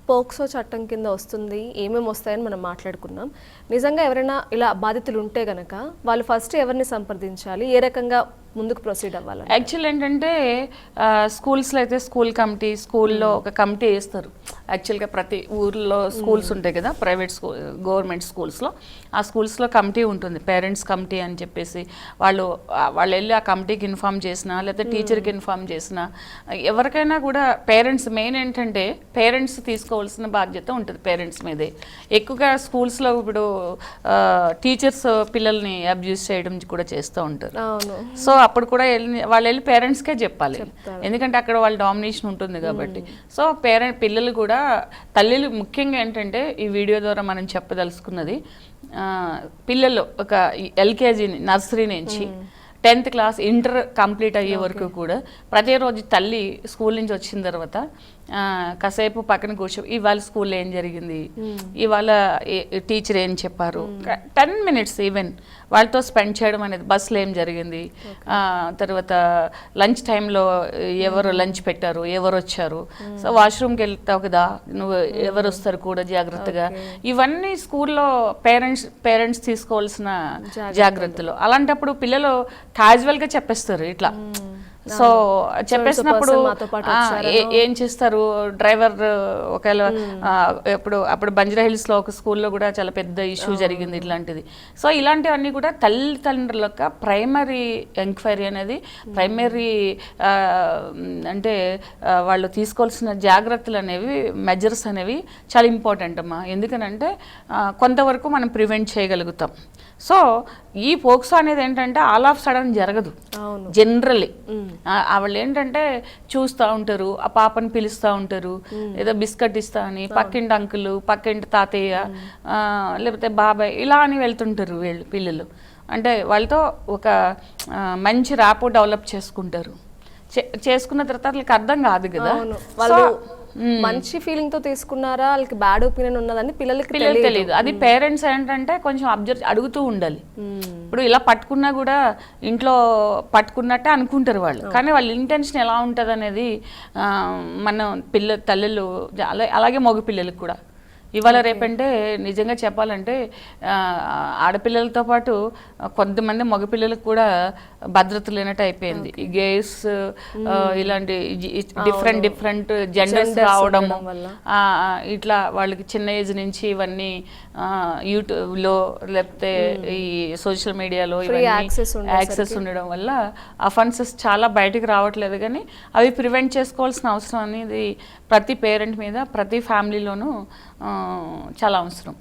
POCSO చట్టం కింద వస్తుంది, ఏమేమి వస్తాయని మనం మాట్లాడుకున్నాం. నిజంగా ఎవరైనా ఇలా బాధితులు ఉంటే గనక వాళ్ళు ఫస్ట్ ఎవరిని సంప్రదించాలి, ఏ రకంగా ముందుకు ప్రొసీడ్ అవ్వాలి? యాక్చువల్ ఏంటంటే స్కూల్స్లో అయితే స్కూల్ కమిటీ, స్కూల్లో ఒక కమిటీ వేస్తారు. యాక్చువల్గా ప్రతి ఊర్లో స్కూల్స్ ఉంటాయి కదా, ప్రైవేట్ స్కూల్, గవర్నమెంట్ స్కూల్స్లో. ఆ స్కూల్స్లో కమిటీ ఉంటుంది, పేరెంట్స్ కమిటీ అని చెప్పేసి. వాళ్ళు వెళ్ళి ఆ కమిటీకి ఇన్ఫామ్ చేసినా లేకపోతే టీచర్కి ఇన్ఫామ్ చేసినా, ఎవరికైనా కూడా పేరెంట్స్ మెయిన్ ఏంటంటే పేరెంట్స్ తీసుకోవాల్సిన బాధ్యత ఉంటుంది పేరెంట్స్ మీదే. ఎక్కువగా స్కూల్స్లో ఇప్పుడు టీచర్స్ పిల్లల్ని అబ్యూస్ చేయడం కూడా చేస్తూ ఉంటారు. సో అప్పుడు కూడా వాళ్ళు వెళ్ళి పేరెంట్స్కే చెప్పాలి, ఎందుకంటే అక్కడ వాళ్ళ డామినేషన్ ఉంటుంది కాబట్టి. సో పిల్లలు కూడా, తల్లిలు ముఖ్యంగా ఏంటంటే ఈ వీడియో ద్వారా మనం చెప్పదలుచుకున్నది, పిల్లలు ఒక ఎల్కేజీ నర్సరీ నుంచి 10th క్లాస్ ఇంటర్ కంప్లీట్ అయ్యే వరకు కూడా ప్రతిరోజు తల్లి స్కూల్ నుంచి వచ్చిన తర్వాత కాసేపు పక్కన కూర్చో, ఇవాళ స్కూల్లో ఏం జరిగింది, ఇవాళ టీచర్ ఏం చెప్పారు, 10 minutes ఈవెన్ వాళ్ళతో స్పెండ్ చేయడం అనేది, బస్సులో ఏం జరిగింది, తర్వాత లంచ్ టైంలో ఎవరు లంచ్ పెట్టారు, ఎవరు వచ్చారు, సో వాష్రూమ్కి వెళ్తావు కదా నువ్వు, ఎవరు వస్తారు కూడా జాగ్రత్తగా, ఇవన్నీ స్కూల్లో పేరెంట్స్ తీసుకోవాల్సిన జాగ్రత్తలు. అలాంటప్పుడు పిల్లలు క్యాజువల్గా చెప్పేస్తారు ఇట్లా. సో చెప్పేసినప్పుడు ఏం చేస్తారు, డ్రైవర్ ఒకవేళ అప్పుడు బంజారా హిల్స్లో ఒక స్కూల్లో కూడా చాలా పెద్ద ఇష్యూ జరిగింది ఇట్లాంటిది. సో ఇలాంటివన్నీ కూడా తల్లిదండ్రుల యొక్క ప్రైమరీ ఎంక్వైరీ అనేది, ప్రైమరీ అంటే వాళ్ళు తీసుకోవాల్సిన జాగ్రత్తలు అనేవి, మెజర్స్ అనేవి చాలా ఇంపార్టెంట్ అమ్మా. ఎందుకనంటే కొంతవరకు మనం ప్రివెంట్ చేయగలుగుతాం. సో ఈ పోక్సో అనేది ఏంటంటే ఆల్ ఆఫ్ సడన్ జరగదు. జనరల్లీ వాళ్ళు ఏంటంటే చూస్తూ ఉంటారు, ఆ పాపని పిలుస్తూ ఉంటారు, ఏదో బిస్కెట్ ఇస్తా అని పక్కింటి అంకులు, పక్కింటి తాతయ్య, లేకపోతే బాబాయ్ ఇలా అని వెళ్తుంటారు పిల్లలు. అంటే వాళ్ళతో ఒక మంచి ర్యాపో డెవలప్ చేసుకుంటారు. చేసుకున్న తర్వాత వాళ్ళకి అర్థం కాదు కదా, వాళ్ళు మంచి ఫీలింగ్ తో తీసుకున్నారా, వాళ్ళకి బ్యాడ్ ఒపీనియన్ ఉన్నదని పిల్లలకి తెలియదు. అది పేరెంట్స్ ఏంటంటే కొంచెం అడుగుతూ ఉండాలి. ఇప్పుడు ఇలా పట్టుకున్నా కూడా ఇంట్లో పట్టుకున్నట్టే అనుకుంటారు వాళ్ళు, కానీ వాళ్ళ ఇంటెన్షన్ ఎలా ఉంటుంది అనేది మనం తల్లులు, అలాగే మగ పిల్లలకు కూడా ఇవాళ రేపంటే నిజంగా చెప్పాలంటే ఆడపిల్లలతో పాటు కొంతమంది మగపిల్లలకు కూడా భద్రత లేనట్టు అయిపోయింది. ఈ గేస్ ఇలాంటి డిఫరెంట్ జెండర్స్ రావడము, ఇట్లా వాళ్ళకి చిన్న ఏజ్ నుంచి ఇవన్నీ యూట్యూబ్లో లేకపోతే ఈ సోషల్ మీడియాలో యాక్సెస్ ఉండడం వల్ల అఫెన్సెస్ చాలా బయటకు రావట్లేదు. కానీ అవి ప్రివెంట్ చేసుకోవాల్సిన అవసరం అనేది ప్రతి పేరెంట్ మీద, ప్రతి ఫ్యామిలీలోనూ చాలా అవసరం.